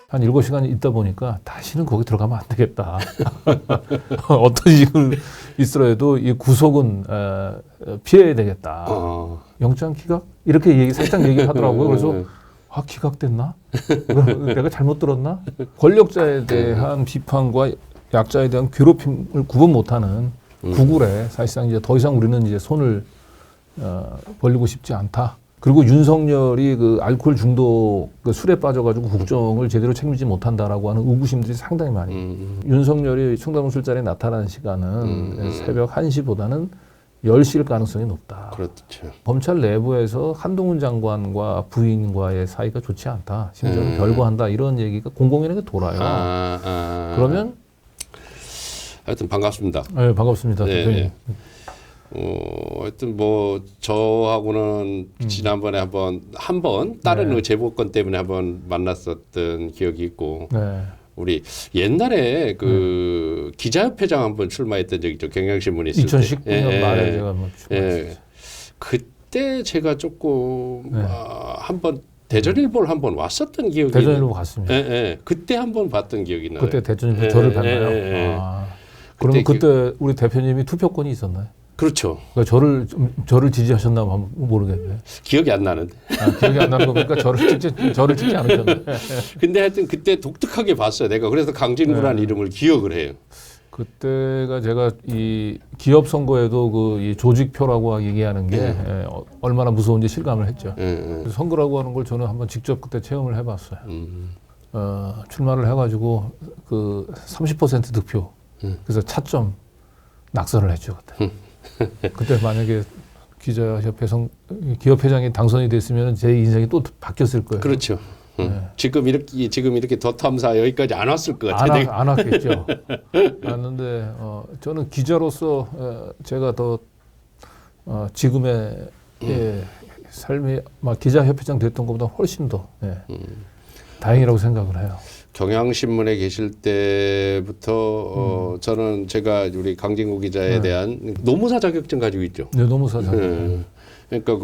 한 7시간 있다 보니까 다시는 거기 들어가면 안 되겠다. 어떤 일을 있더라도 이 구속은 피해야 되겠다. 영장 기각? 이렇게 살짝 얘기하더라고요. 그래서 기각됐나? 내가 잘못 들었나? 권력자에 대한 비판과 약자에 대한 괴롭힘을 구분 못하는 구글에 사실상 이제 더 이상 우리는 이제 손을 벌리고 싶지 않다. 그리고 윤석열이 그 알코올 중독 그 술에 빠져가지고 국정을 제대로 책임지지 못한다라고 하는 의구심들이 상당히 많이. 윤석열이 충남술자리에 나타나는 시간은 새벽 1시보다는 10시일 가능성이 높다. 그렇죠. 검찰 내부에서 한동훈 장관과 부인과의 사이가 좋지 않다. 심지어는 별거한다. 이런 얘기가 공공연하게 돌아요. 그러면 하여튼 반갑습니다. 네, 반갑습니다. 대표님. 하여튼 뭐 저하고는 지난번에 한번 다른 네. 제보건 때문에 한번 만났었던 기억이 있고 네. 우리 옛날에 그 기자협회장 한번 출마했던 적이 있죠. 경향신문에 있을 2019년 말에 제가 뭐 출마했었죠. 그때 제가 조금 네. 한번 대전일보를 한번 왔었던 기억이 대전일보 갔습니다. 그때 한번 봤던 기억이 나요. 그때 대전일보 저를 뵀나요? 그러면 그때 우리 대표님이 투표권이 있었나요? 그렇죠. 그러니까 저를 지지하셨나 한번 모르겠네. 기억이 안 나는데. 기억이 안 나는 겁니까? 저를 찍지 않으셨나요? 근데 하여튼 그때 독특하게 봤어요. 내가 그래서 강진구라는 이름을 기억을 해요. 그때가 제가 이 기업 선거에도 그 이 조직표라고 얘기하는 게 얼마나 무서운지 실감을 했죠. 선거라고 하는 걸 저는 한번 직접 그때 체험을 해봤어요. 출마를 해가지고 그 30% 득표. 그래서 차점 낙선을 했죠 그때. 그때 만약에 기업회장이 당선이 됐으면 제 인생이 또 바뀌었을 거예요. 그렇죠. 지금 이렇게 더 탐사 여기까지 안 왔을 것 같아요. 안 왔겠죠. 왔는데 저는 기자로서 제가 더 지금의 삶이 막 기자협회장 됐던 것보다 훨씬 더 다행이라고 생각을 해요. 경향신문에 계실 때부터 저는 제가 우리 강진구 기자에 대한 노무사 자격증 가지고 있죠. 네, 노무사 자격증. 그러니까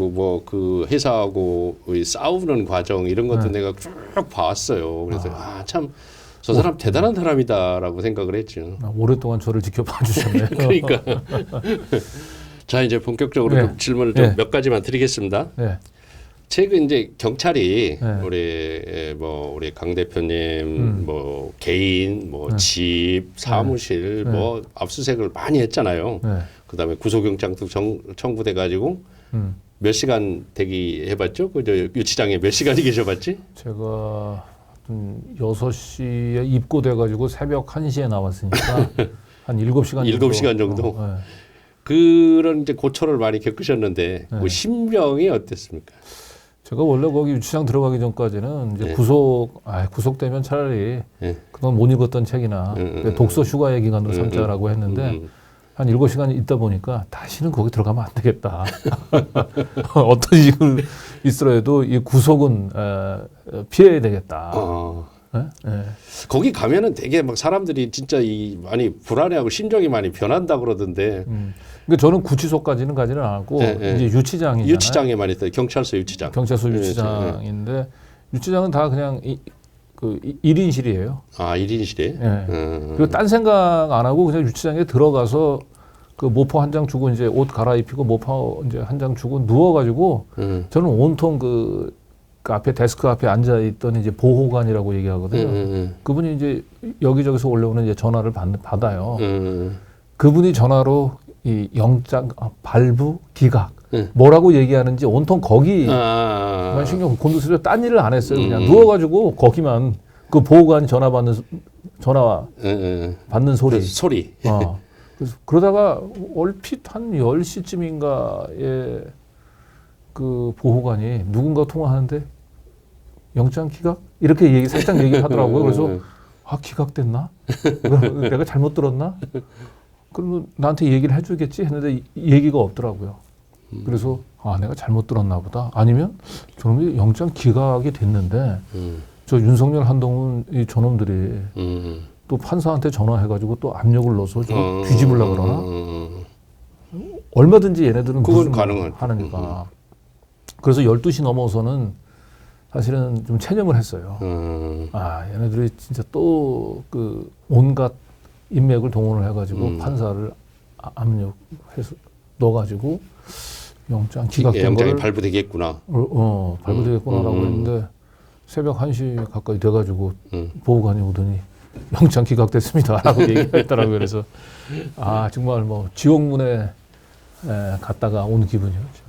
그 회사하고 싸우는 과정 이런 것도 내가 쭉 봤어요. 그래서 참 저 사람 대단한 사람이다라고 생각을 했죠. 오랫동안 저를 지켜봐 주셨네요. 그러니까 자 이제 본격적으로 좀 질문을 좀 몇 가지만 드리겠습니다. 최근 이제 경찰이 우리 강 대표님 뭐 개인 뭐 집 사무실 뭐 압수수색을 많이 했잖아요. 그다음에 구속영장도 청구돼 가지고 몇 시간 대기해봤죠? 그저 유치장에 몇 시간이 계셔봤지? 제가 6시에 입고돼가지고 새벽 1시에 나왔으니까 한 7시간 정도. 7시간 정도? 그런 이제 고초를 많이 겪으셨는데 그 심정이 어땠습니까? 제가 원래 거기 유치장 들어가기 전까지는 이제 구속되면 차라리 그동안 못 읽었던 책이나 독서 휴가의 기간으로 삼자라고 했는데 한 7시간 있다 보니까 다시는 거기 들어가면 안 되겠다. 어떤 일을 있더라도 이 구속은 피해야 되겠다. 거기 가면은 되게 막 사람들이 진짜 많이 불안해하고 심정이 많이 변한다 그러던데. 그러니까 저는 구치소까지는 가지는 않았고 이제 유치장이잖아요. 유치장에만 있어요. 경찰서 유치장. 경찰서 유치장인데 유치장은 다 그냥 그 1인실이에요. 아, 1인실에? 그리고 딴 생각 안 하고 그냥 유치장에 들어가서 그 모포 한 장 주고 이제 옷 갈아입히고 모포 이제 한 장 주고 누워가지고 저는 온통 그 앞에 데스크 앞에 앉아 있던 이제 보호관이라고 얘기하거든요. 그분이 이제 여기저기서 올라오는 이제 전화를 받아요. 그분이 전화로 이 영장 발부 기각 뭐라고 얘기하는지 온통 거기만 신경 곤두세요. 딴 일을 안 했어요. 그냥 누워가지고 거기만 그 보호관 전화 받는 소리. 그래서 그러다가 얼핏 한 10시쯤인가에 그 보호관이 누군가 통화하는데 영장 기각? 이렇게 살짝 얘기하더라고요. 그래서 기각됐나? 내가 잘못 들었나? 그러면 나한테 얘기를 해주겠지 했는데 얘기가 없더라고요. 그래서 내가 잘못 들었나 보다. 아니면 저놈이 영장 기각이 됐는데 저 윤석열 한동훈 이 저놈들이 또 판사한테 전화해가지고 또 압력을 넣어서 좀 뒤집으려고 그러나? 얼마든지 얘네들은 그건 가능한 하니까. 그래서 12시 넘어서는 사실은 좀 체념을 했어요. 아, 얘네들이 진짜 또 그 온갖 인맥을 동원을 해가지고 판사를 압력해서 넣어가지고 영장 기각된 영장이 거를 발부되겠구나. 발부되겠구나라고 했는데 새벽 1시 가까이 돼가지고 보호관이 오더니 영장 기각됐습니다라고 얘기했더라고요. 그래서 아 정말 뭐 지옥문에 갔다가 온 기분이었죠.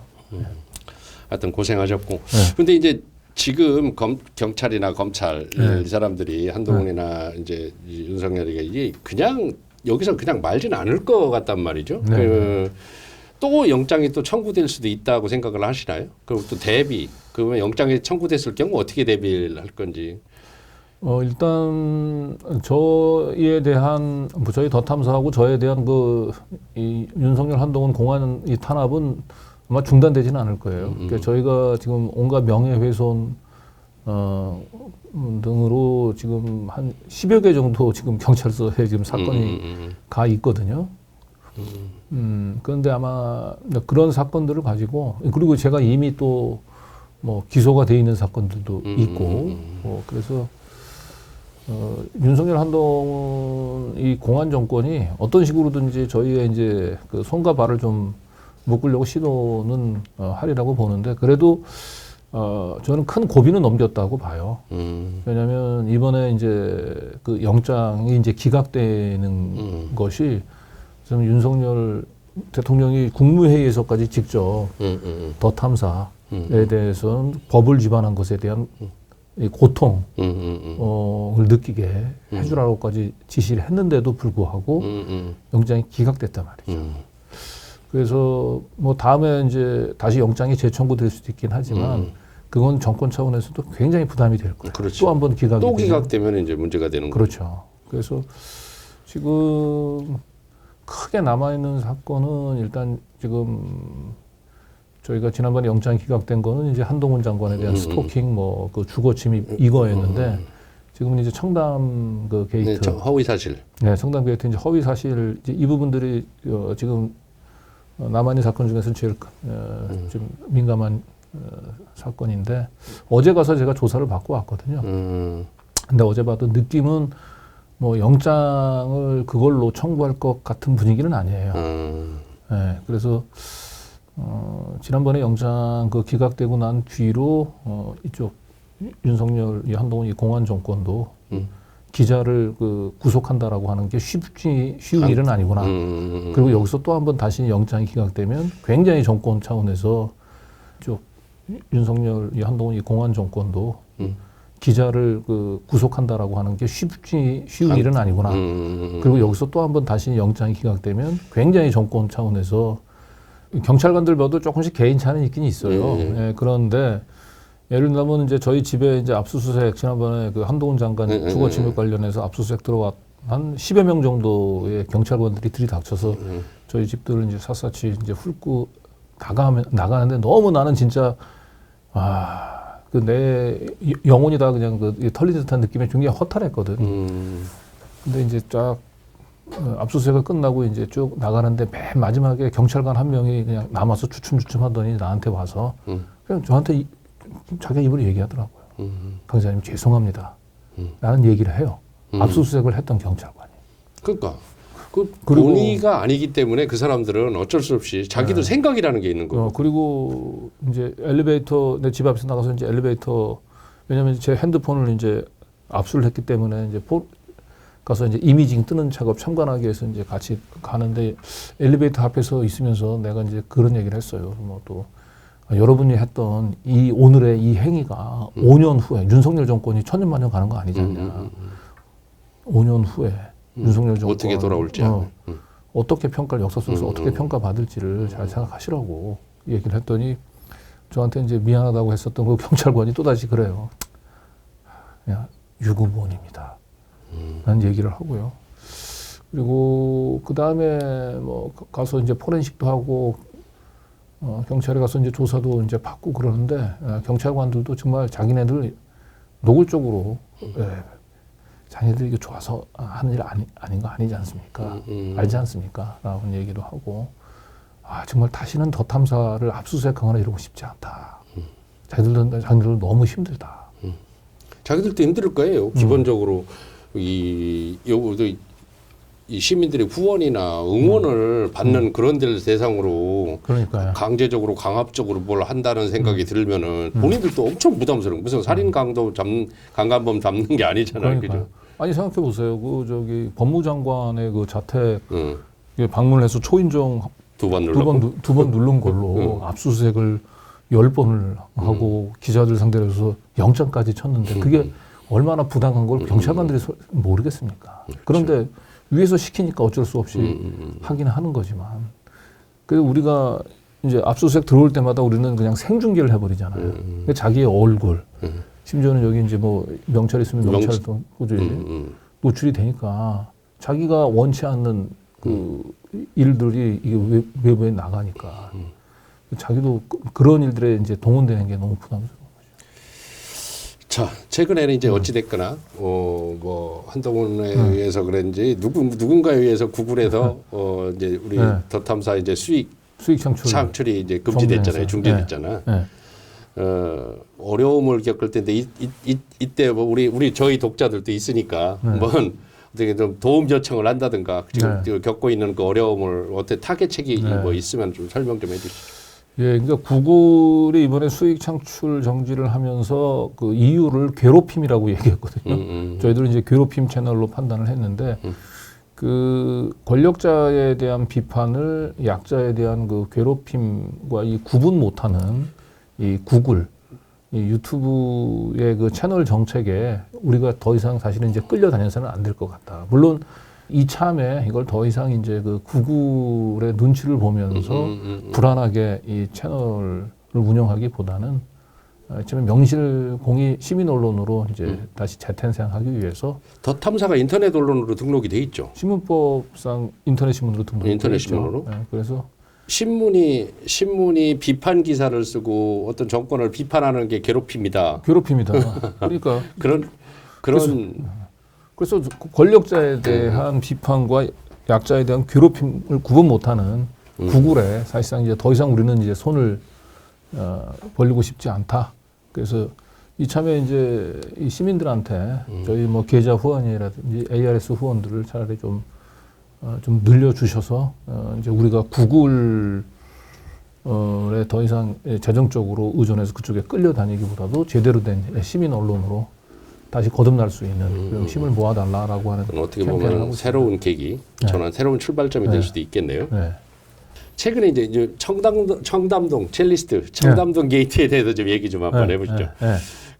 하여튼 고생하셨고. 근데 이제 지금 경찰이나 검찰 이 사람들이 한동훈이나 이제 윤석열이가 이게 그냥 여기서 그냥 말지는 않을 것 같단 말이죠. 또 영장이 또 청구될 수도 있다고 생각을 하시나요? 그리고 또 대비 그러면 영장이 청구됐을 경우 어떻게 대비를 할 건지. 일단 저에 대한 저희 더 탐사하고 저에 대한 이 윤석열 한동훈 공안 이 탄압은 아마 중단되지는 않을 거예요. 그러니까 저희가 지금 온갖 명예훼손 등으로 지금 한 10여 개 정도 지금 경찰서에 지금 사건이 가 있거든요. 그런데 아마 그런 사건들을 가지고 그리고 제가 이미 또 뭐 기소가 돼 있는 사건들도 있고 그래서 윤석열 한동훈 이 공안 정권이 어떤 식으로든지 저희의 이제 그 손과 발을 좀 묶으려고 시도는 하리라고 보는데 그래도 저는 큰 고비는 넘겼다고 봐요. 왜냐하면 이번에 이제 그 영장이 이제 기각되는 것이 좀 윤석열 대통령이 국무회의에서까지 직접 더 탐사에 대해서는 법을 위반한 것에 대한 이 고통을 느끼게 해주라고까지 지시를 했는데도 불구하고 영장이 기각됐단 말이죠. 그래서 뭐 다음에 이제 다시 영장이 재청구될 수도 있긴 하지만 그건 정권 차원에서도 굉장히 부담이 될 거예요. 그렇죠. 또 한 번 기각되면 이제 문제가 되는 거죠. 그렇죠. 그래서 지금 크게 남아있는 사건은 일단 지금 저희가 지난번에 영장 기각된 거는 이제 한동훈 장관에 대한 스토킹 뭐 그 주거 침입 이거였는데 지금은 이제 청담 그 게이트. 네, 허위 사실. 네, 청담 게이트 이제 허위 사실 이제 이 부분들이 지금 남아있는 사건 중에서는 제일 좀 민감한 사건인데 어제 가서 제가 조사를 받고 왔거든요. 근데 어제 받은 느낌은 뭐 영장을 그걸로 청구할 것 같은 분위기는 아니에요. 네, 그래서 지난번에 영장 그 기각되고 난 뒤로 이쪽 윤석열 한동훈 이 공안 정권도 기자를 그 구속한다라고 하는 게 쉬운 일은 아니구나. 그리고 여기서 또 한 번 다시 영장이 기각되면 굉장히 정권 차원에서 쪽 윤석열 한동훈 이 공안 정권도 기자를 그 구속한다라고 하는 게 쉬운 일은 아니구나. 그리고 여기서 또 한 번 다시 영장이 기각되면 굉장히 정권 차원에서 경찰관들마다 조금씩 개인차는 있긴 있어요. 예, 그런데 예를 들면 이제 저희 집에 이제 압수수색 지난번에 그 한동훈 장관 주거 침입 관련해서 압수수색 들어왔 한 10여 명 정도의 경찰관들이 들이닥쳐서 저희 집들을 이제 샅샅이 이제 훑고 나가는데 너무 나는 진짜 그 내 영혼이 다 그냥 그 털린 듯한 느낌에 굉장히 허탈했거든. 근데 이제 쫙 압수수색이 끝나고 이제 쭉 나가는데 맨 마지막에 경찰관 한 명이 그냥 남아서 주춤주춤 하더니 나한테 와서 그냥 저한테 자기 입으로 얘기하더라고요. 강사님 죄송합니다. 라는 얘기를 해요. 압수수색을 했던 경찰관이. 그러니까 그 본의가 아니기 때문에 그 사람들은 어쩔 수 없이 자기도 생각이라는 게 있는 거고. 그리고 이제 엘리베이터 내 집 앞에서 나가서 이제 엘리베이터 왜냐면 제 핸드폰을 이제 압수를 했기 때문에 이제 가서 이제 이미징 뜨는 작업 참관하기 위해서 이제 같이 가는데 엘리베이터 앞에서 있으면서 내가 이제 그런 얘기를 했어요. 뭐 또 여러분이 했던 이 오늘의 이 행위가 5년 후에 윤석열 정권이 천년만년 가는 거 아니지 않냐. 5년 후에 윤석열 정권 어떻게 돌아올지 어떻게 역사 속에서 어떻게 평가받을지를 잘 생각하시라고 얘기를 했더니 저한테 이제 미안하다고 했었던 그 경찰관이 또다시 그래요. 그냥 유구무원입니다. 라는 얘기를 하고요. 그리고 그 다음에 뭐 가서 이제 포렌식도 하고 경찰에 가서 이제 조사도 이제 받고 그러는데 경찰관들도 정말 자기네들 노골적으로 자기네들 이게 좋아서 하는 일 아닌 거 아니지 않습니까? 알지 않습니까? 라는 얘기도 하고 정말 다시는 더 탐사를 압수수색하거나 이러고 싶지 않다. 자기들도 너무 힘들다. 자기들도 힘들 거예요. 기본적으로 이 시민들의 후원이나 응원을 받는 그런 데를 대상으로 그러니까요. 강제적으로 강압적으로 뭘 한다는 생각이 들면은 본인들도 엄청 부담스러운 무슨 살인 강간범 잡는 게 아니잖아요. 그죠? 아니 생각해 보세요. 그 저기 법무장관의 그 자택 방문해서 초인종 두 번 누른 걸로 압수수색을 10번을 하고 기자들 상대로 해서 영장까지 쳤는데 그게 얼마나 부당한 걸 경찰관들이 모르겠습니까? 그런데 위에서 시키니까 어쩔 수 없이 하긴 하는 거지만 그래서 우리가 이제 압수수색 들어올 때마다 우리는 그냥 생중계를 해버리잖아요. 자기의 얼굴 심지어는 여기 이제 뭐 명찰 있으면 명찰도 노출이 되니까 자기가 원치 않는 그 일들이 이게 외부에 나가니까 자기도 그런 일들에 이제 동원되는 게 너무 부담스러운 거죠. 자, 최근에는 이제 어찌됐거나 뭐 한동훈에 의해서 그런지 누군가에 의해서 구글에서 이제 우리 더 탐사 이제 수익 창출이 이제 금지됐잖아요. 중지됐잖아. 어려움을 겪을 텐데 이때 뭐 우리 저희 독자들도 있으니까 한번 어떻게 좀 도움 요청을 한다든가 지금 겪고 있는 그 어려움을 어떻게 타겟책이 뭐 있으면 좀 설명 좀 해주시죠. 예, 그러니까 구글이 이번에 수익 창출 정지를 하면서 그 이유를 괴롭힘이라고 얘기했거든요. 저희들은 이제 괴롭힘 채널로 판단을 했는데 그 권력자에 대한 비판을 약자에 대한 그 괴롭힘과 이 구분 못하는 이 구글, 이 유튜브의 그 채널 정책에 우리가 더 이상 사실은 이제 끌려다녀서는 안 될 것 같다. 물론 이참에 이걸 더 이상 이제 그 구글의 눈치를 보면서 불안하게 이 채널을 운영하기보다는 이참에 명실공히 시민 언론으로 이제 다시 재탄생하기 위해서 더 탐사가 인터넷 언론으로 등록이 돼 있죠. 신문법상 인터넷 신문으로 등록이 인터넷 있죠. 신문으로. 네, 그래서 신문이 비판 기사를 쓰고 어떤 정권을 비판하는 게 괴롭힘이다. 그러니까 그런 그래서 권력자에 대한 비판과 약자에 대한 괴롭힘을 구분 못하는 구글에 사실상 이제 더 이상 우리는 이제 손을 벌리고 싶지 않다. 그래서 이참에 이제 이 시민들한테 저희 뭐 계좌 후원이라든지 ARS 후원들을 차라리 좀 늘려주셔서 이제 우리가 구글에 더 이상 재정적으로 의존해서 그쪽에 끌려다니기보다도 제대로 된 시민 언론으로 다시 거듭날 수 있는 그런 힘을 모아달라라고 하는 어떻게 보면 새로운 계기, 전환, 새로운 출발점이 될 수도 있겠네요. 최근에 이제 청담동 첼리스트, 청담동 게이트에 대해서 좀 얘기 좀 한번 해보시죠.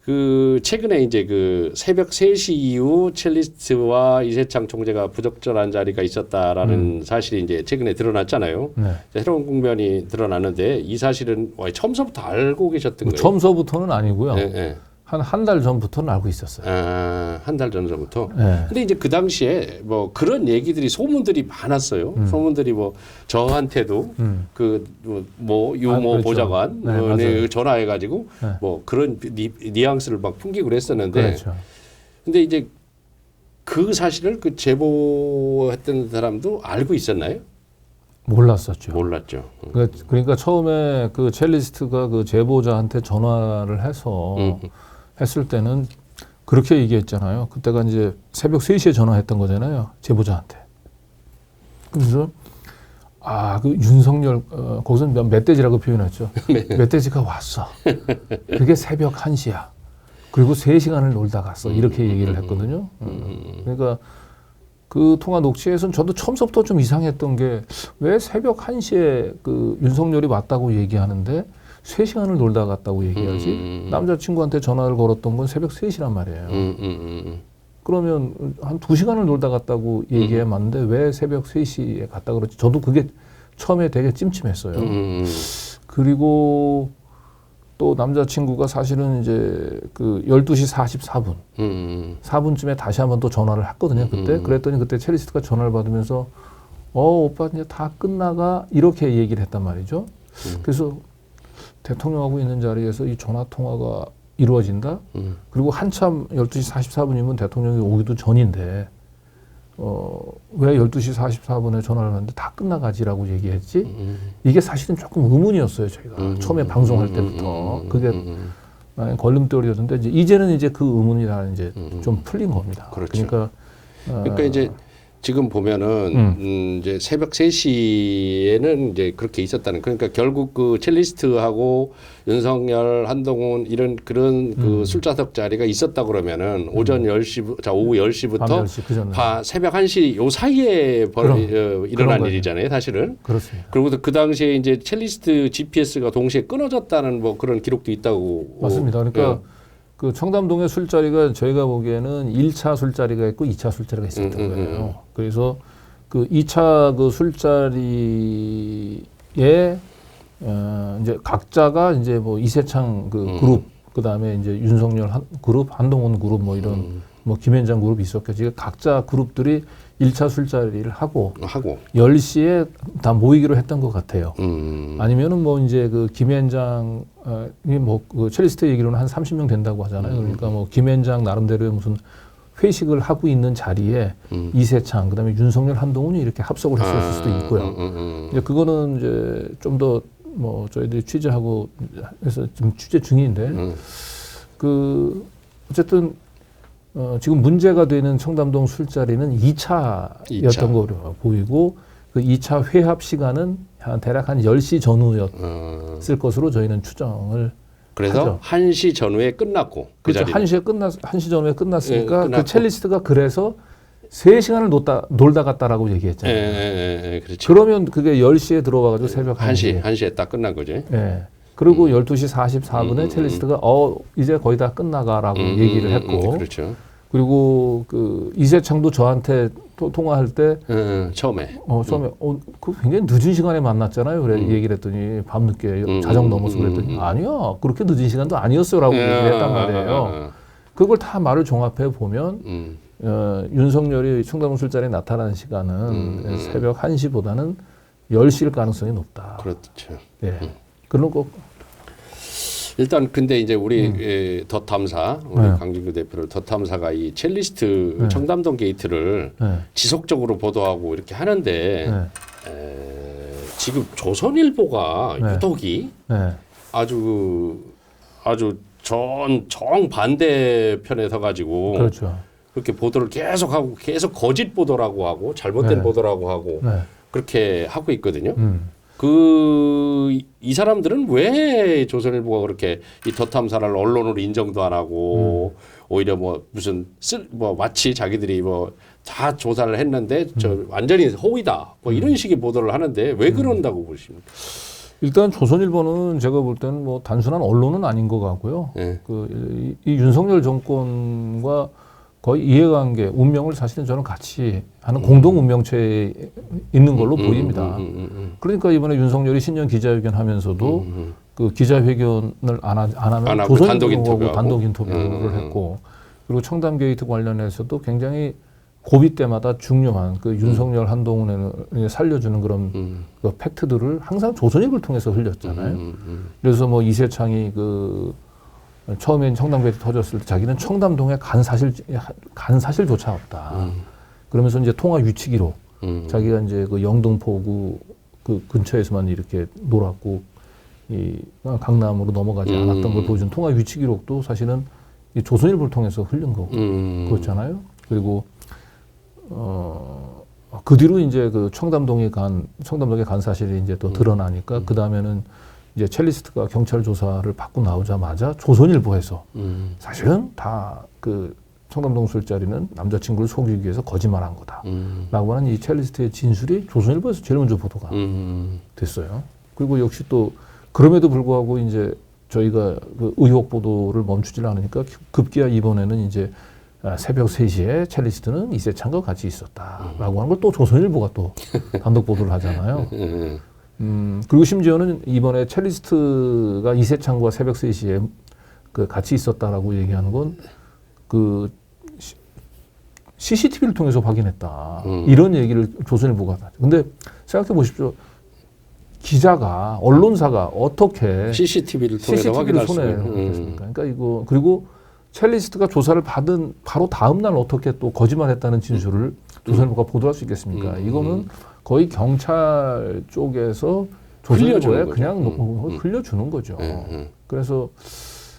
그 최근에 이제 그 새벽 3시 이후 첼리스트와 이세창 총재가 부적절한 자리가 있었다라는 사실이 이제 최근에 드러났잖아요. 새로운 국면이 드러났는데 이 사실은 처음서부터 알고 계셨던 거예요? 처음서부터는 아니고요. 한 달 전부터는 알고 있었어요. 한 달 전부터. 근데 이제 그 당시에 뭐 그런 얘기들이 소문들이 많았어요. 소문들이 뭐 저한테도 그 뭐 유모 그렇죠. 보좌관 전화해가지고 뭐 그런 뉘앙스를 막 풍기고 그랬었는데. 그렇죠. 근데 이제 그 사실을 그 제보했던 사람도 알고 있었나요? 몰랐었죠. 몰랐죠. 그러니까 처음에 그 첼리스트가 그 제보자한테 전화를 해서 했을 때는 그렇게 얘기했잖아요. 그때가 이제 새벽 3시에 전화했던 거잖아요. 제보자한테. 그래서 그 윤석열 거기서 멧돼지라고 표현했죠. 멧돼지가 왔어. 그게 새벽 1시야. 그리고 3시간을 놀다 갔어. 이렇게 얘기를 했거든요. 그러니까 그 통화 녹취에서는 저도 처음부터 좀 이상했던 게 왜 새벽 1시에 그 윤석열이 왔다고 얘기하는데 3시간을 놀다 갔다고 얘기하지? 남자친구한테 전화를 걸었던 건 새벽 3시란 말이에요. 그러면 한 2시간을 놀다 갔다고 얘기해 맞는데 왜 새벽 3시에 갔다 그러지? 저도 그게 처음에 되게 찜찜했어요. 그리고 또 남자친구가 사실은 이제 그 12시 44분, 4분쯤에 다시 한번 또 전화를 했거든요. 그때. 그랬더니 그때 첼리스트가 전화를 받으면서 오빠 이제 다 끝나가 이렇게 얘기를 했단 말이죠. 그래서 대통령하고 있는 자리에서 이 전화 통화가 이루어진다. 그리고 한참 12시 44분이면 대통령이 오기도 전인데 왜 12시 44분에 전화를 하는데 다 끝나가지라고 얘기했지? 이게 사실은 조금 의문이었어요, 저희가. 처음에 방송할 때부터. 그게 걸림돌이었는데 이제는 이제 그 의문이 다 이제 좀 풀린 겁니다. 그렇죠. 그러니까 이제 지금 보면은 이제 새벽 3시에는 이제 그렇게 있었다는, 그러니까 결국 그 첼리스트하고 윤석열, 한동훈 이런 그런 그 술자석 자리가 있었다 그러면은 오전 10시, 자 오후 10시부터 10시, 그 새벽 1시 요 사이에 일어난 일이잖아요, 사실은. 그렇습니다. 그리고 그 당시에 이제 첼리스트 GPS가 동시에 끊어졌다는 뭐 그런 기록도 있다고. 맞습니다. 그러니까 그 청담동의 술자리가 저희가 보기에는 1차 술자리가 있고 2차 술자리가 있었던 거예요. 그래서 그 2차 그 술자리에 이제 각자가 이제 뭐 이세창 그 그룹, 그 다음에 이제 윤석열 그룹, 한동훈 그룹 뭐 이런 뭐 김현장 그룹이 있었겠지. 각자 그룹들이 1차 술자리를 하고 10시에 다 모이기로 했던 것 같아요. 아니면은 뭐 이제 그 김현장이 뭐 그 첼리스트 얘기로는 한 30명 된다고 하잖아요. 그러니까 뭐 김현장 나름대로의 무슨 회식을 하고 있는 자리에 이세창, 그다음에 윤석열, 한동훈이 이렇게 합석을 했을 수도 있고요. 이제 그거는 이제 좀 더 뭐 저희들이 취재하고 해서 지금 취재 중인데 그 어쨌든 지금 문제가 되는 청담동 술자리는 2차였던 거로 보이고 그 2차 회합 시간은 대략 한 10시 전후였을 것으로 저희는 추정을 그래서 하죠. 1시 전후에 끝났고 그렇죠. 1시 전후에 끝났으니까 그 첼리스트가 그래서 3시간을 놀다 갔다라고 얘기했잖아요. 그렇죠. 그러면 그게 10시에 들어와가지고 새벽 1시에 딱 끝난 거죠. 그리고 12시 44분에 첼리스트가 이제 거의 다 끝나가라고 얘기를 했고 그렇죠. 그리고 그 이세창도 저한테 통화할 때 처음에 그 굉장히 늦은 시간에 만났잖아요. 그래 얘기를 했더니 밤늦게 자정 넘어서 그랬더니 아니야 그렇게 늦은 시간도 아니었어라고 얘기를 했단 말이에요. 그걸 다 말을 종합해 보면 윤석열이 청담동 술자리에 나타나는 시간은 새벽 1시보다는 10시일 가능성이 높다. 그렇죠. 네. 그런 거. 일단 근데 이제 우리 더 탐사 우리 강진규 대표를 더 탐사가 이 첼리스트 청담동 게이트를 지속적으로 보도하고 이렇게 하는데 지금 조선일보가 유독이 아주 정 반대편에 서가지고 그렇죠. 그렇게 보도를 계속하고 계속 거짓 보도라고 하고 잘못된 보도라고 하고 그렇게 하고 있거든요. 이 사람들은 왜 조선일보가 그렇게 이 더 탐사를 언론으로 인정도 안 하고 오히려 뭐 무슨 마치 자기들이 뭐 다 조사를 했는데 저 완전히 허위다 뭐 이런 식의 보도를 하는데 왜 그런다고 보십니까? 일단 조선일보는 제가 볼 때는 뭐 단순한 언론은 아닌 것 같고요. 이 윤석열 정권과 거의 이해관계, 운명을 사실은 저는 같이 하는 공동 운명체에 있는 걸로 보입니다. 그러니까 이번에 윤석열이 신년 기자회견 하면서도 그 기자회견을 안 하면 조선일보하고 단독 인터뷰를 했고 그리고 청담 게이트 관련해서도 굉장히 고비 때마다 중요한 그 윤석열 한동훈을 살려주는 그런 그 팩트들을 항상 조선일보를 통해서 흘렸잖아요. 그래서 뭐 이세창이 처음엔 청담 게이트 터졌을 때 자기는 청담동에 간 사실조차 없다. 그러면서 이제 통화 유치 기록, 자기가 이제 그 영등포구 그 근처에서만 이렇게 놀았고 이 강남으로 넘어가지 않았던 걸 보여준 통화 유치 기록도 사실은 이 조선일보를 통해서 흘린 거고 그렇잖아요. 그리고 그 뒤로 이제 그 청담동에 간 사실이 이제 또 드러나니까 그 다음에는 이제 첼리스트가 경찰 조사를 받고 나오자마자 조선일보에서 사실은 다 그 청담동 술자리는 남자친구를 속이기 위해서 거짓말한 거다. 라고 하는 이 첼리스트의 진술이 조선일보에서 제일 먼저 보도가 됐어요. 그리고 역시 또 그럼에도 불구하고 이제 저희가 그 의혹 보도를 멈추질 않으니까 급기야 이번에는 이제 새벽 3시에 첼리스트는 이세창과 같이 있었다라고 하는 걸 또 조선일보가 또 단독 보도를 하잖아요. 그리고 심지어는 이번에 첼리스트가 이세창과 새벽 3시에 그 같이 있었다라고 얘기하는 건 그 CCTV를 통해서 확인했다. 이런 얘기를 조선일보가 하죠. 근데 생각해 보십시오. 기자가, 언론사가 어떻게 CCTV를 통해서 확인할 수 있습니까? 그러니까 이거, 그리고 첼리스트가 조사를 받은 바로 다음 날 어떻게 또 거짓말했다는 진술을 조선일보가 보도할 수 있겠습니까? 이거는 거의 경찰 쪽에서 조선일보에 그냥 흘려주는 거죠. 그래서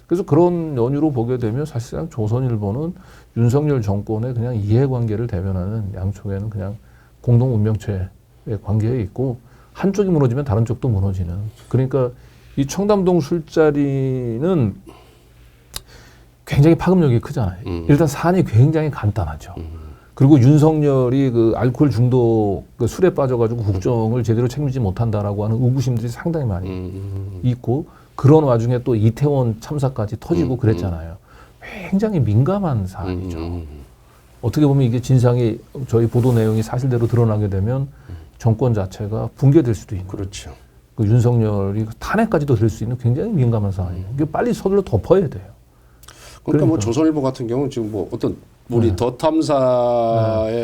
그래서 그런 연유로 보게 되면 사실상 조선일보는 윤석열 정권의 그냥 이해관계를 대변하는 양쪽에는 그냥 공동 운명체의 관계에 있고 한쪽이 무너지면 다른 쪽도 무너지는. 그러니까 이 청담동 술자리는 굉장히 파급력이 크잖아요. 일단 사안이 굉장히 간단하죠. 그리고 윤석열이 그 알코올 중독 그 술에 빠져가지고 국정을 제대로 책임지지 못한다라고 하는 의구심들이 상당히 많이 있고 그런 와중에 또 이태원 참사까지 터지고 그랬잖아요. 굉장히 민감한 사안이죠. 어떻게 보면 이게 진상이 저희 보도 내용이 사실대로 드러나게 되면 정권 자체가 붕괴될 수도 있는. 그렇죠. 그 윤석열이 탄핵까지도 될 수 있는 굉장히 민감한 사안이에요. 이게 빨리 서둘러 덮어야 돼요. 그러니까 뭐 조선일보 같은 경우는 지금 뭐 어떤 우리 더 탐사를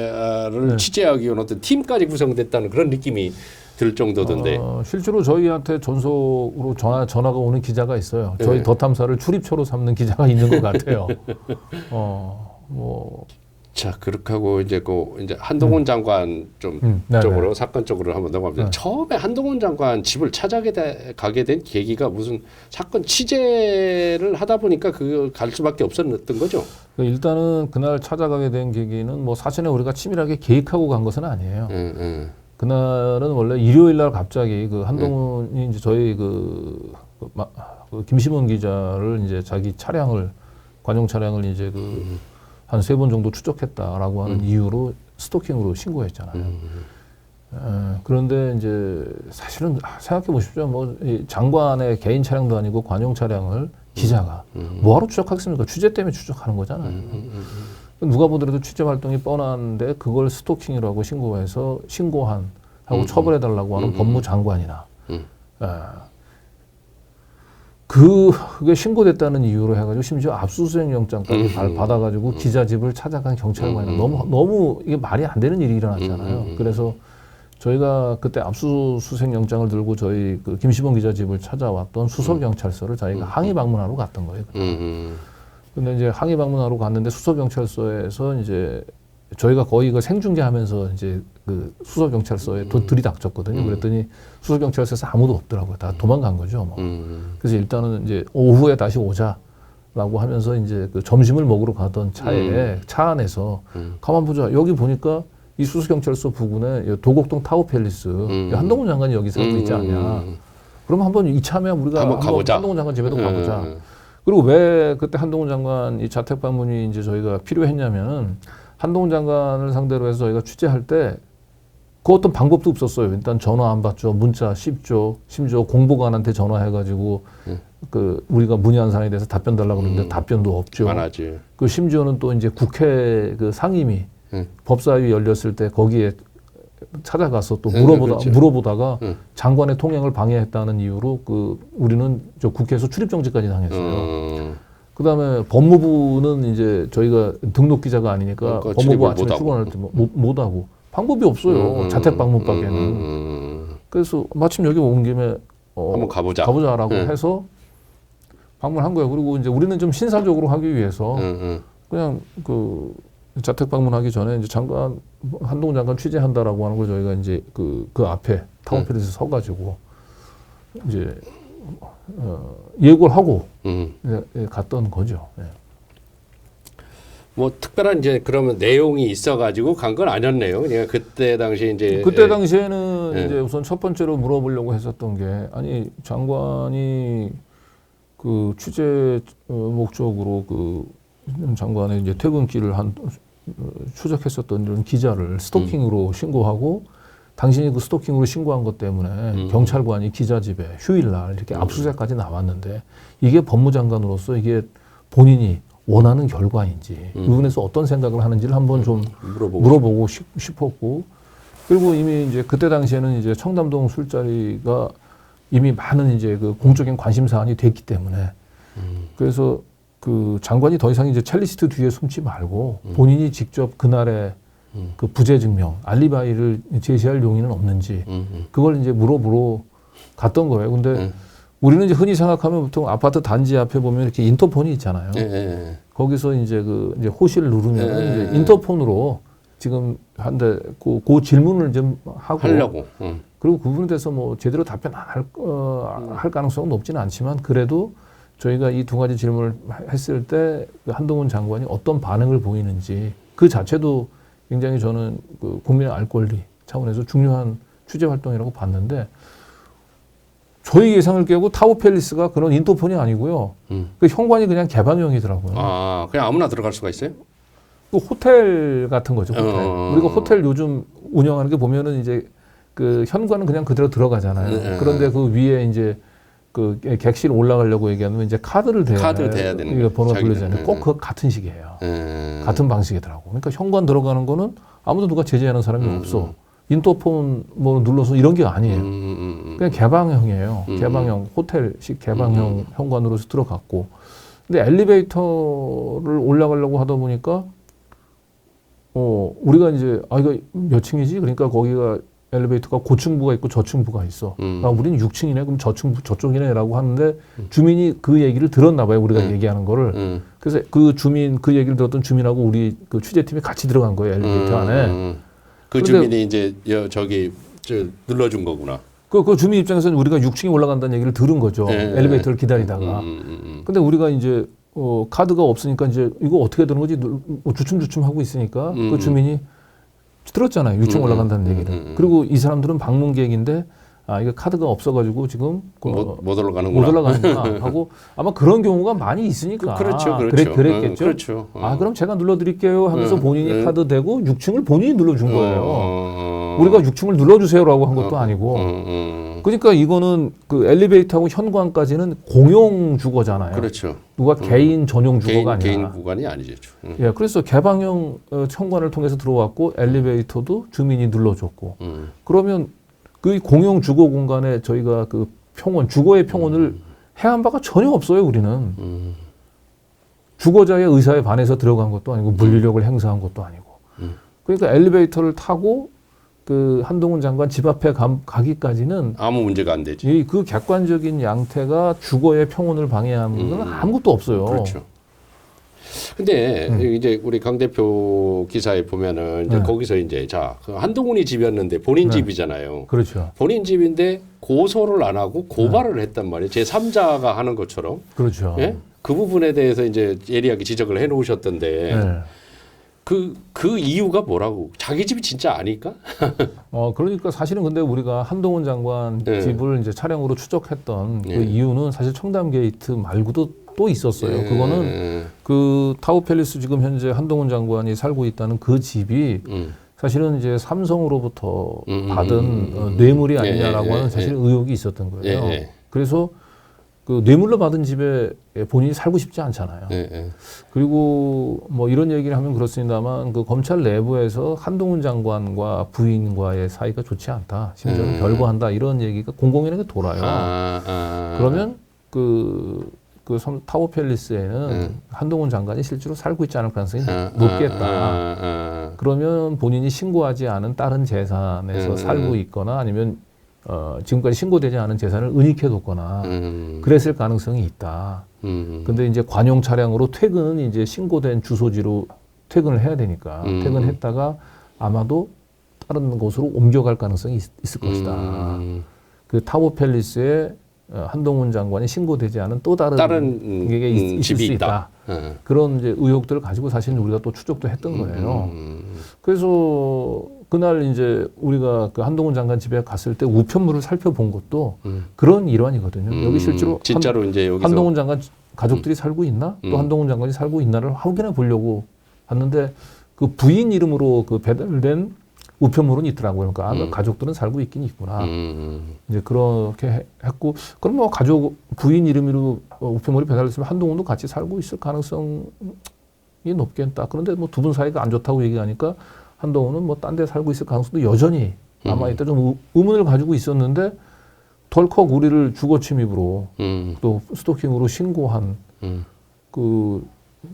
취재하기 위한 어떤 팀까지 구성됐다는 그런 느낌이 들 정도던데. 실제로 저희한테 전속으로 전화가 오는 기자가 있어요. 저희 더 탐사를 출입처로 삼는 기자가 있는 것 같아요. 자, 그렇게 하고 이제 이제 한동훈 장관 쪽으로 사건 쪽으로 한번 넘어갑니다. 처음에 한동훈 장관 집을 찾아가게 된 계기가 무슨 사건 취재를 하다 보니까 그걸 갈 수밖에 없었던 거죠. 일단은 그날 찾아가게 된 계기는 뭐 사전에 우리가 치밀하게 계획하고 간 것은 아니에요. 그날은 원래 일요일 날 갑자기 그 한동훈이 이제 저희 그 김시문 기자를 이제 자기 차량을 관용 차량을 이제 한 3번 정도 추적했다라고 하는 이유로 스토킹으로 신고했잖아요. 그런데 이제 사실은 생각해 보십시오. 뭐 장관의 개인 차량도 아니고 관용 차량을 기자가 뭐하러 추적하겠습니까? 취재 때문에 추적하는 거잖아요. 누가 보더라도 취재 활동이 뻔한데 그걸 스토킹이라고 하고 처벌해달라고 하는 법무장관이나 그게 신고됐다는 이유로 해가지고 심지어 압수수색 영장까지 받아가지고 기자 집을 찾아간 경찰관이 너무 이게 말이 안 되는 일이 일어났잖아요. 그래서 저희가 그때 압수수색 영장을 들고 저희 그 김시봉 기자 집을 찾아왔던 수서경찰서를 저희가 항의 방문하러 갔던 거예요. 근데 이제 항의 방문하러 갔는데 수서경찰서에서 이제 저희가 거의 그 생중계하면서 이제 그 수서경찰서에 들이닥쳤거든요. 그랬더니 수서경찰서에서 아무도 없더라고요. 다 도망간 거죠. 뭐. 그래서 일단은 이제 오후에 다시 오자라고 하면서 이제 그 점심을 먹으러 가던 차 안에서 가만 보자. 여기 보니까 이 수서경찰서 부근에 도곡동 타워팰리스 한동훈 장관이 여기 살고 있지 않냐. 그럼 한번 이참에 우리가 한번 한동훈 장관 집에도 가보자. 그리고 왜 그때 한동훈 장관 이 자택 방문이 이제 저희가 필요했냐면은 한동훈 장관을 상대로 해서 저희가 취재할 때 그 어떤 방법도 없었어요. 일단 전화 안 받죠. 문자 씹죠. 심지어 공보관한테 전화해가지고 그 우리가 문의한 사안에 대해서 답변 달라고 그러는데 답변도 없죠. 많아지. 그 심지어는 또 이제 국회 그 상임위 법사위 열렸을 때 거기에 찾아가서 또 물어보다가 장관의 통행을 방해했다는 이유로 우리는 저 국회에서 출입정지까지 당했어요. 그다음에 법무부는 이제 저희가 등록 기자가 아니니까 법무부 아침에 출근할 때 못 하고 방법이 없어요. 자택 방문밖에는. 그래서 마침 여기 온 김에 한번 가보자라고 해서 방문한 거예요. 그리고 이제 우리는 좀 신사적으로 하기 위해서 그냥 그 자택 방문하기 전에 이제 한동훈 장관 취재한다라고 하는 걸 저희가 이제 그 앞에 타워팰리스 서가지고 이제 예고를 하고 갔던 거죠. 네. 뭐 특별한 이제 그러면 내용이 있어가지고 간 건 아니었네요. 그러니까 그때 당시 그때 당시에는 이제 우선 첫 번째로 물어보려고 했었던 게 아니 장관이 그 취재 목적으로 그 장관의 이제 퇴근길을 추적했었던 이런 기자를 스토킹으로 신고하고 당신이 그 스토킹으로 신고한 것 때문에 경찰관이 기자 집에 휴일날 이렇게 압수수색까지 나왔는데 이게 법무장관으로서 이게 본인이 원하는 결과인지 이 부분에서 어떤 생각을 하는지를 한번 좀 물어보고 싶었고 그리고 이미 이제 그때 당시에는 이제 청담동 술자리가 이미 많은 이제 그 공적인 관심 사안이 됐기 때문에 그래서 그 장관이 더 이상 이제 첼리스트 뒤에 숨지 말고 본인이 직접 그날의 그 부재 증명, 알리바이를 제시할 용의는 없는지 그걸 이제 물어보러 갔던 거예요. 근데 우리는 이제 흔히 생각하면 보통 아파트 단지 앞에 보면 이렇게 인터폰이 있잖아요. 거기서 이제 이제 호시를 누르면 이제 인터폰으로 지금 한데 그 질문을 좀 하려고. 그리고 그 부분에 대해서 뭐 제대로 답변 안 할 가능성은 높지는 않지만 그래도 저희가 이 두 가지 질문을 했을 때 한동훈 장관이 어떤 반응을 보이는지 그 자체도 굉장히 저는 그 국민의 알 권리 차원에서 중요한 취재 활동이라고 봤는데 저희 예상을 깨고 타워팰리스가 그런 인터폰이 아니고요. 그 현관이 그냥 개방형이더라고요. 아, 그냥 아무나 들어갈 수가 있어요? 그 호텔 같은 거죠. 호텔. 우리가 호텔 요즘 운영하는 게 보면은 이제 그 현관은 그냥 그대로 들어가잖아요. 그런데 그 위에 이제 그 객실 올라가려고 얘기하면 이제 카드를 대야 되는 거예요. 번호 불러주잖아요. 꼭 그 같은 식이에요. 같은 방식이더라고. 그러니까 현관 들어가는 거는 아무도 누가 제재하는 사람이 없어. 인터폰 뭐 눌러서 이런 게 아니에요. 그냥 개방형이에요. 개방형 호텔식 개방형 현관으로 들어갔고, 근데 엘리베이터를 올라가려고 하다 보니까 우리가 이제 이거 몇 층이지? 그러니까 거기가 엘리베이터가 고층부가 있고 저층부가 있어. 우리는 6층이네. 그럼 저쪽이네라고 하는데 주민이 그 얘기를 들었나 봐요. 우리가 얘기하는 거를. 그래서 그 얘기를 들었던 주민하고 우리 그 취재팀이 같이 들어간 거예요. 엘리베이터 안에. 그 주민이 이제 저기 눌러준 거구나. 그 주민 입장에서는 우리가 6층에 올라간다는 얘기를 들은 거죠. 엘리베이터를 기다리다가. 근데 우리가 이제 카드가 없으니까 이제 이거 어떻게 되는 거지? 주춤주춤 하고 있으니까 그 주민이 들었잖아요. 6층 올라간다는 얘기를. 그리고 이 사람들은 방문객인데 이거 카드가 없어가지고 지금 못 올라가는구나. 못 올라가는구나 하고 아마 그런 경우가 많이 있으니까. 그렇죠. 그랬겠죠. 그렇죠. 그럼 제가 눌러드릴게요 하면서 본인이 카드 대고 6층을 본인이 눌러준 거예요. 우리가 6층을 눌러주세요라고 한 것도 아니고. 그러니까 이거는 그 엘리베이터하고 현관까지는 공용 주거잖아요. 그렇죠. 누가 개인 전용 주거가 아니라. 개인 구간이 아니죠. 예, 그래서 개방형 현관을 통해서 들어왔고 엘리베이터도 주민이 눌러줬고. 그러면 그 공용 주거 공간에 저희가 그 주거의 평온을 해한 바가 전혀 없어요, 우리는. 주거자의 의사에 반해서 들어간 것도 아니고 물리력을 행사한 것도 아니고. 그러니까 엘리베이터를 타고 그 한동훈 장관 집 앞에 가기까지는 아무 문제가 안 되지. 그 객관적인 양태가 주거의 평온을 방해하는 건 아무것도 없어요. 그렇죠. 근데 이제 우리 강 대표 기사에 보면은 이제 거기서 이제 그 한동훈이 집이었는데 본인 집이잖아요. 그렇죠. 본인 집인데 고소를 안 하고 고발을 했단 말이에요. 제3자가 하는 것처럼. 그렇죠. 예? 그 부분에 대해서 이제 예리하게 지적을 해 놓으셨던데 그 이유가 뭐라고? 자기 집이 진짜 아닐까? 그러니까 사실은 근데 우리가 한동훈 장관 집을 이제 차량으로 추적했던 그 이유는 사실 청담 게이트 말고도 또 있었어요. 그거는 그 타워팰리스 지금 현재 한동훈 장관이 살고 있다는 그 집이 사실은 이제 삼성으로부터 받은 뇌물이 아니냐라고 하는 사실 의혹이 있었던 거예요. 그래서 그 뇌물로 받은 집에 본인이 살고 싶지 않잖아요. 그리고 뭐 이런 얘기를 하면 그렇습니다만 그 검찰 내부에서 한동훈 장관과 부인과의 사이가 좋지 않다. 심지어는 별거한다. 이런 얘기가 공공연하게 돌아요. 그러면 그 타워팰리스에는 한동훈 장관이 실제로 살고 있지 않을 가능성이 높겠다. 그러면 본인이 신고하지 않은 다른 재산에서 살고 있거나 아니면 지금까지 신고되지 않은 재산을 은닉해뒀거나 그랬을 가능성이 있다. 근데 이제 관용 차량으로 퇴근은 이제 신고된 주소지로 퇴근을 해야 되니까 퇴근했다가 아마도 다른 곳으로 옮겨갈 가능성이 있을 것이다. 그 타워팰리스에 한동훈 장관이 신고되지 않은 또 다른 게 있을 수 있다. 그런 이제 의혹들을 가지고 사실 우리가 또 추적도 했던 거예요. 그래서 그날 이제 우리가 그 한동훈 장관 집에 갔을 때 우편물을 살펴본 것도 그런 일환이거든요. 여기 실제로 진짜로 이제 여기서 한동훈 장관 가족들이 살고 있나? 또 한동훈 장관이 살고 있나를 확인해 보려고 갔는데 그 부인 이름으로 그 배달된 우편물은 있더라고요. 그러니까 가족들은 살고 있긴 있구나. 이제 그렇게 했고, 그럼 뭐 가족 부인 이름으로 우편물이 배달됐으면 한동훈도 같이 살고 있을 가능성이 높겠다. 그런데 뭐 두 분 사이가 안 좋다고 얘기하니까 한동훈은 뭐 딴 데 살고 있을 가능성도 여전히 남아있다. 좀 의문을 가지고 있었는데 덜컥 우리를 주거 침입으로 또 스토킹으로 신고한 그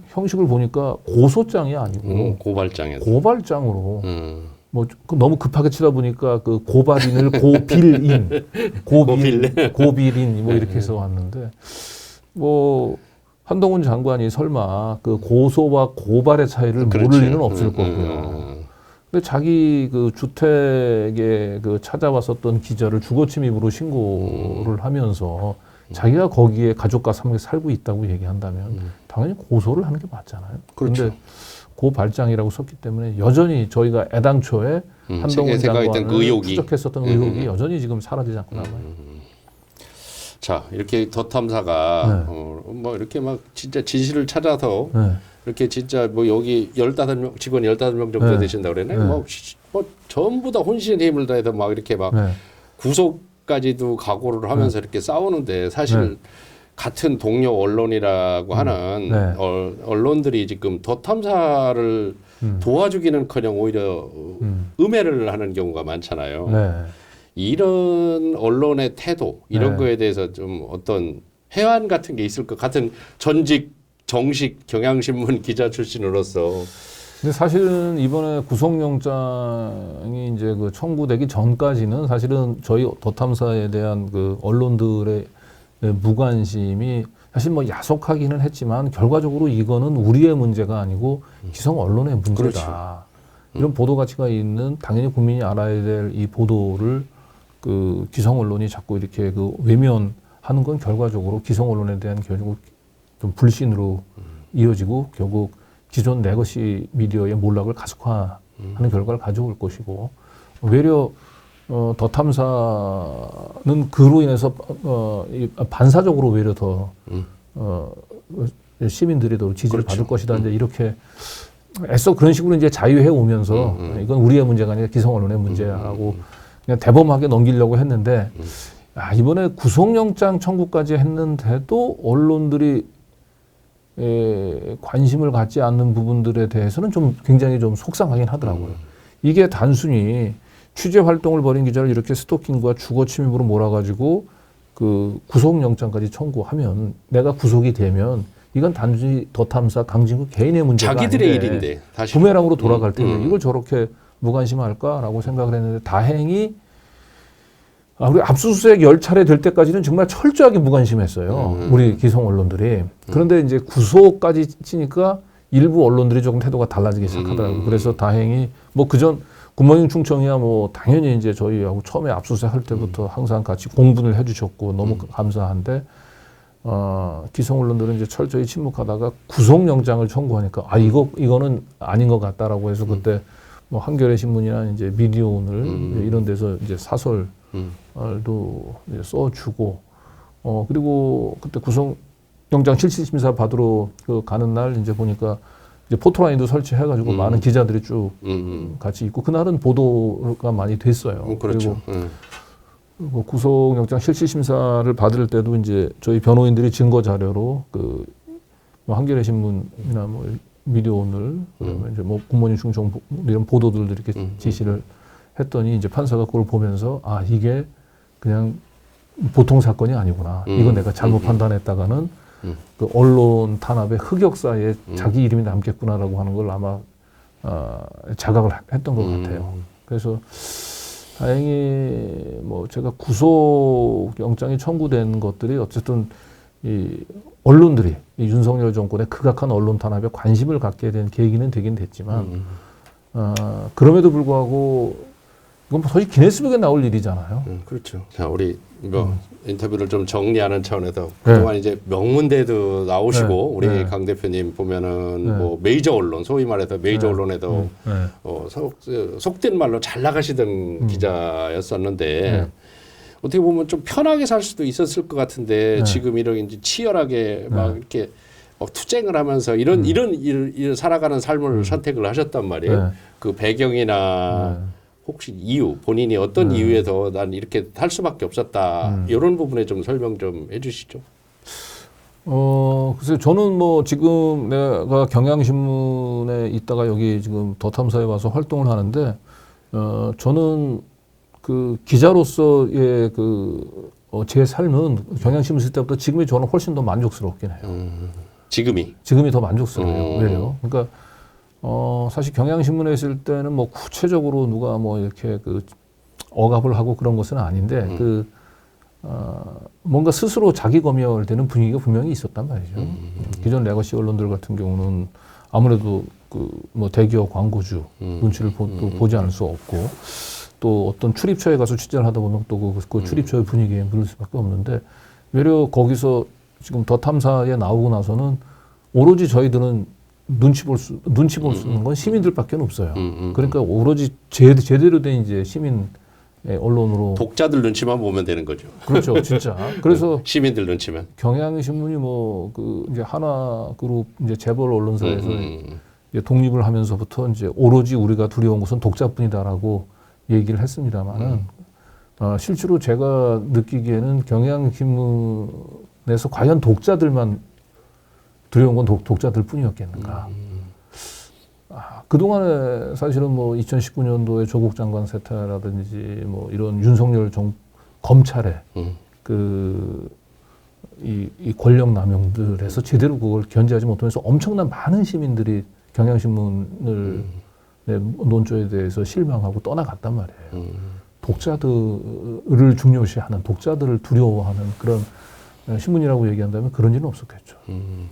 형식을 보니까 고소장이 아니고 고발장으로 뭐 너무 급하게 치다 보니까 그 고발인을 고빌인 뭐 이렇게 해서 왔는데 뭐 한동훈 장관이 설마 그 고소와 고발의 차이를 모를 리는 없을 거고요. 근데 자기 그 주택에 그 찾아왔었던 기자를 주거 침입으로 신고를 하면서 자기가 거기에 가족과 함께 살고 있다고 얘기한다면 당연히 고소를 하는 게 맞잖아요. 그런데 그렇죠. 고발장이라고 썼기 때문에 여전히 저희가 애당초에 한동훈 장관을 추적했었던 의혹이 여전히 지금 사라지지 않고 남아요. 자, 이렇게 더 탐사가 뭐 이렇게 막 진짜 진실을 찾아서 이렇게 진짜 뭐 여기 15명 직원 15명 정도 되신다 그러네. 뭐 전부 다 혼신의 힘을 다해서 막 이렇게 막 구속까지도 각오를 하면서 이렇게 싸우는데 사실 같은 동료 언론이라고 하는 언론들이 지금 더 탐사를 도와주기는커녕 오히려 음해를 하는 경우가 많잖아요. 이런 언론의 태도 이런 거에 대해서 좀 어떤 해안 같은 게 있을 것 같은 전직 정식 경향신문 기자 출신으로서. 근데 사실은 이번에 구속영장이 이제 그 청구되기 전까지는 사실은 저희 더 탐사에 대한 그 언론들의 무관심이 사실 뭐 야속하기는 했지만 결과적으로 이거는 우리의 문제가 아니고 기성 언론의 문제다. 그렇죠. 이런 보도 가치가 있는 당연히 국민이 알아야 될 이 보도를 그 기성 언론이 자꾸 이렇게 그 외면하는 건 결과적으로 기성 언론에 대한 결국 좀 불신으로 이어지고 결국 기존 레거시 미디어의 몰락을 가속화하는 결과를 가져올 것이고 외려 더 탐사는 그로 인해서 반사적으로 외려 더 시민들이 더 지지를 받을 것이다. 이제 이렇게 애써 그런 식으로 이제 자유해 오면서 이건 우리의 문제가 아니라 기성 언론의 문제하고 그냥 대범하게 넘기려고 했는데 이번에 구속영장 청구까지 했는데도 언론들이 관심을 갖지 않는 부분들에 대해서는 좀 굉장히 좀 속상하긴 하더라고요. 이게 단순히 취재 활동을 벌인 기자를 이렇게 스토킹과 주거 침입으로 몰아가지고 그 구속영장까지 청구하면 내가 구속이 되면 이건 단순히 더 탐사 강진구 개인의 문제가 자기들의 일인데 다시 부메랑으로 돌아갈 텐데 이걸 저렇게 무관심할까라고 생각을 했는데 다행히 우리 압수수색 10차례 될 때까지는 정말 철저하게 무관심했어요. 우리 기성 언론들이. 그런데 이제 구속까지 치니까 일부 언론들이 조금 태도가 달라지기 시작하더라고요. 그래서 다행히 뭐 그전 굿모닝 충청이야 뭐 당연히 이제 저희하고 처음에 압수수색 할 때부터 항상 같이 공분을 해주셨고 너무 감사한데 기성 언론들은 이제 철저히 침묵하다가 구속영장을 청구하니까 이거는 아닌 것 같다라고 해서 그때 뭐 한겨레 신문이나 이제 미디어 오늘 이런 데서 이제 사설도 이제 써주고 그리고 그때 구속영장 실질심사 받으러 그 가는 날 이제 보니까 이제 포토라인도 설치해가지고 많은 기자들이 쭉 같이 있고 그날은 보도가 많이 됐어요. 그렇죠. 그리고 구속영장 실질심사를 받을 때도 이제 저희 변호인들이 증거 자료로 그 한겨레 신문이나 뭐 미디어 오늘 그다음에 이제 뭐 굿모닝 충청 이런 보도들도 이렇게 지시를 했더니 이제 판사가 그걸 보면서 이게 그냥 보통 사건이 아니구나. 이건 내가 잘못 판단했다가는 그 언론 탄압의 흑역사에 자기 이름이 남겠구나라고 하는 걸 아마 자각을 했던 것 같아요. 그래서 다행히 뭐 제가 구속영장이 청구된 것들이 어쨌든 이 언론들이 이 윤석열 정권의 극악한 언론 탄압에 관심을 갖게 된 계기는 되긴 됐지만 그럼에도 불구하고 이건 사실 기네스북에 나올 일이잖아요. 그렇죠. 자, 우리 이거 인터뷰를 좀 정리하는 차원에서 그동안 이제 명문대도 나오시고 우리 강 대표님 보면은 뭐 메이저 언론, 소위 말해서 메이저 언론에도 속된 말로 잘 나가시던 기자였었는데 어떻게 보면 좀 편하게 살 수도 있었을 것 같은데 지금 이런 이제 치열하게 막 이렇게 투쟁을 하면서 이런 살아가는 삶을 선택을 하셨단 말이에요. 그 배경이나 혹시 이유, 본인이 어떤 이유에서 난 이렇게 할 수밖에 없었다. 이런 부분에 좀 설명 좀 해주시죠. 글쎄요. 저는 뭐 지금 내가 경향신문에 있다가 여기 지금 더 탐사에 와서 활동을 하는데, 저는 그 기자로서의 제 삶은 경향신문 있을 때보다 지금이 저는 훨씬 더 만족스럽긴 해요. 지금이 더 만족스러워요. 왜요? 그러니까 사실 경향신문에 있을 때는 뭐 구체적으로 누가 뭐 이렇게 억압을 하고 그런 것은 아닌데 뭔가 스스로 자기 검열되는 분위기가 분명히 있었단 말이죠. 기존 레거시 언론들 같은 경우는 아무래도 뭐 대기업 광고주 눈치를 보지 않을 수 없고 또 어떤 출입처에 가서 취재를 하다 보면 또 그 출입처의 분위기에 물을 수밖에 없는데 외려 거기서 지금 더 탐사에 나오고 나서는 오로지 저희들은 눈치 볼 수 있는 건 시민들밖에 없어요. 그러니까 오로지 제대로 된 이제 시민 언론으로 독자들 눈치만 보면 되는 거죠. 그렇죠, 진짜. 그래서 시민들 눈치만. 경향신문이 뭐 그 이제 하나그룹 이제 재벌 언론사에서 이제 독립을 하면서부터 이제 오로지 우리가 두려운 것은 독자뿐이다라고 얘기를 했습니다만은 실제로 제가 느끼기에는 경향신문에서 과연 독자들만 두려운 건 독자들 뿐이었겠는가. 그동안에 사실은 뭐 2019년도에 조국 장관 사태라든지 뭐 이런 윤석열 검찰의 이 권력 남용들에서 제대로 그걸 견제하지 못하면서 엄청난 많은 시민들이 경향신문을 논조에 대해서 실망하고 떠나갔단 말이에요. 독자들을 중요시하는, 독자들을 두려워하는 그런 신문이라고 얘기한다면 그런 일은 없었겠죠.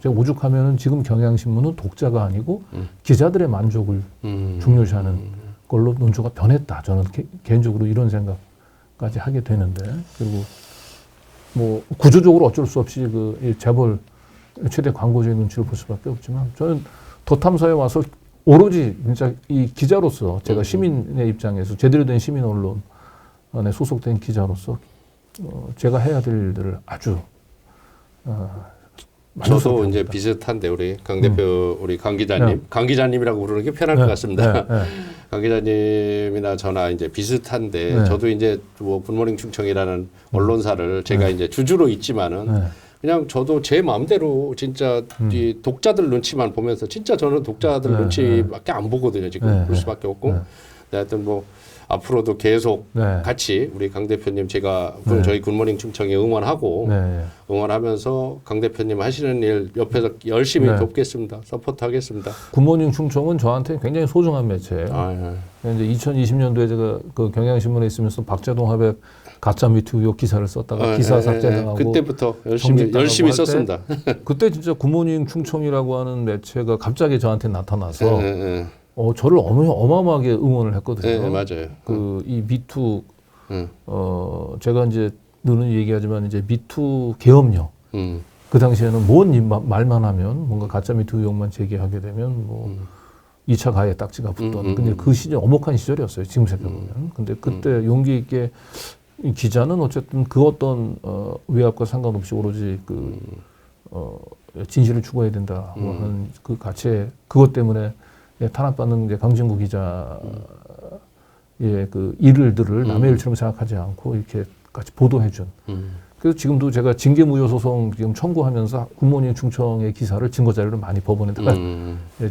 제가 오죽하면은 지금 경향신문은 독자가 아니고 기자들의 만족을 중요시하는 걸로 논조가 변했다. 저는 개인적으로 이런 생각까지 하게 되는데, 그리고 뭐 구조적으로 어쩔 수 없이 그 재벌 최대 광고주의 눈치를 볼 수밖에 없지만, 저는 더 탐사에 와서 오로지 진짜 이 기자로서 제가 시민의 입장에서 제대로 된 시민 언론에 소속된 기자로서 제가 해야 될 일들을 아주 저도 이제 비슷한데 우리 강 대표, 우리 강 기자님, 강 기자님이라고 부르는 게 편할 것 같습니다. 강 기자님이나 저나 이제 비슷한데 저도 이제 뭐 굿모닝 충청이라는 언론사를 제가 이제 주주로 있지만은 그냥 저도 제 마음대로 진짜 이 독자들 눈치만 보면서 진짜 저는 독자들 눈치밖에 안 보거든요. 지금 볼 수밖에 없고 하여튼 뭐 앞으로도 계속 같이 우리 강 대표님 제가 저희 굿모닝 충청에 응원하고 응원하면서 강 대표님 하시는 일 옆에서 열심히 돕겠습니다. 서포트하겠습니다. 굿모닝 충청은 저한테 굉장히 소중한 매체예요. 이제 2020년도에 제가 그 경향신문에 있으면서 박재동 화백 가짜 미투 의혹 기사를 썼다가 기사 삭제당하고 그때부터 열심히 썼습니다. 그때 진짜 굿모닝 충청이라고 하는 매체가 갑자기 저한테 나타나서 저를 어마어마하게 응원을 했거든요. 맞아요. 이 미투 제가 이제 늘 얘기하지만 이제 미투 계엄령 그 당시에는 뭔 말만 하면 뭔가 가짜 미투 의혹만 제기하게 되면 뭐 2차 가해 딱지가 붙던 근데 그 시절 엄혹한 시절이었어요. 지금 생각해보면. 근데 그때 용기 있게 이 기자는 어쨌든 그 어떤 외압과 상관없이 오로지 진실을 추구해야 된다고 하는 그 가치에 그것 때문에 탄압받는 이제 강진구 기자의 그 일들을 남의 일처럼 생각하지 않고 이렇게 같이 보도해준. 그래서 지금도 제가 징계무효소송 지금 청구하면서 굿모닝 충청의 기사를 증거자료를 많이 법원에다가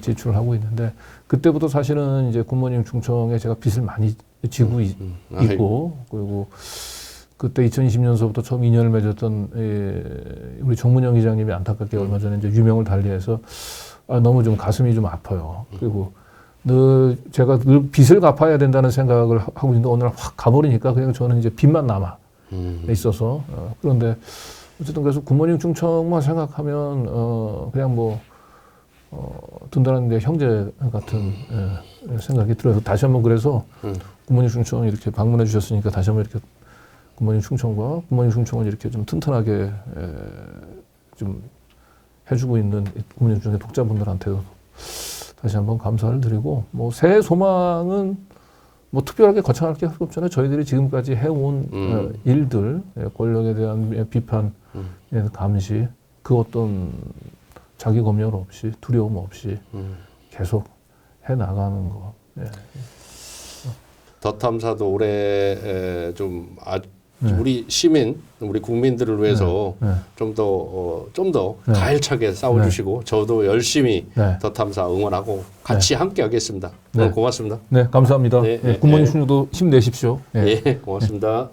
제출을 하고 있는데 그때부터 사실은 이제 굿모닝 충청에 제가 빚을 많이 지고 있고 그리고 그때 2020년서부터 처음 인연을 맺었던 우리 정문영 기자님이 안타깝게 얼마 전에 이제 유명을 달리해서 너무 좀 가슴이 좀 아파요. 그리고 제가 늘 빚을 갚아야 된다는 생각을 하고 있는데 어느 날 확 가버리니까 그냥 저는 이제 빚만 남아 있어서 그런데 어쨌든 그래서 굿모닝 충청만 생각하면 그냥 뭐 든든한 내 형제 같은 생각이 들어서 다시 한번 그래서 굿모닝 충청 이렇게 방문해 주셨으니까 다시 한번 이렇게 굿모닝 충청과 굿모닝 충청을 이렇게 좀 튼튼하게 좀 해주고 있는 굿모닝 충청의 독자분들한테도 다시 한번 감사를 드리고 뭐 새해 소망은 뭐 특별하게 거창할 게 없잖아요. 저희들이 지금까지 해온 일들, 권력에 대한 비판, 감시, 그 어떤 자기 검열 없이 두려움 없이 계속 해 나가는 거. 더 탐사도 올해 좀 우리 시민, 우리 국민들을 위해서 좀 더 가열차게 싸워주시고 저도 열심히 더 탐사 응원하고 같이 함께 하겠습니다. 고맙습니다. 네, 감사합니다. 굿모닝 충청도 힘내십시오. 고맙습니다.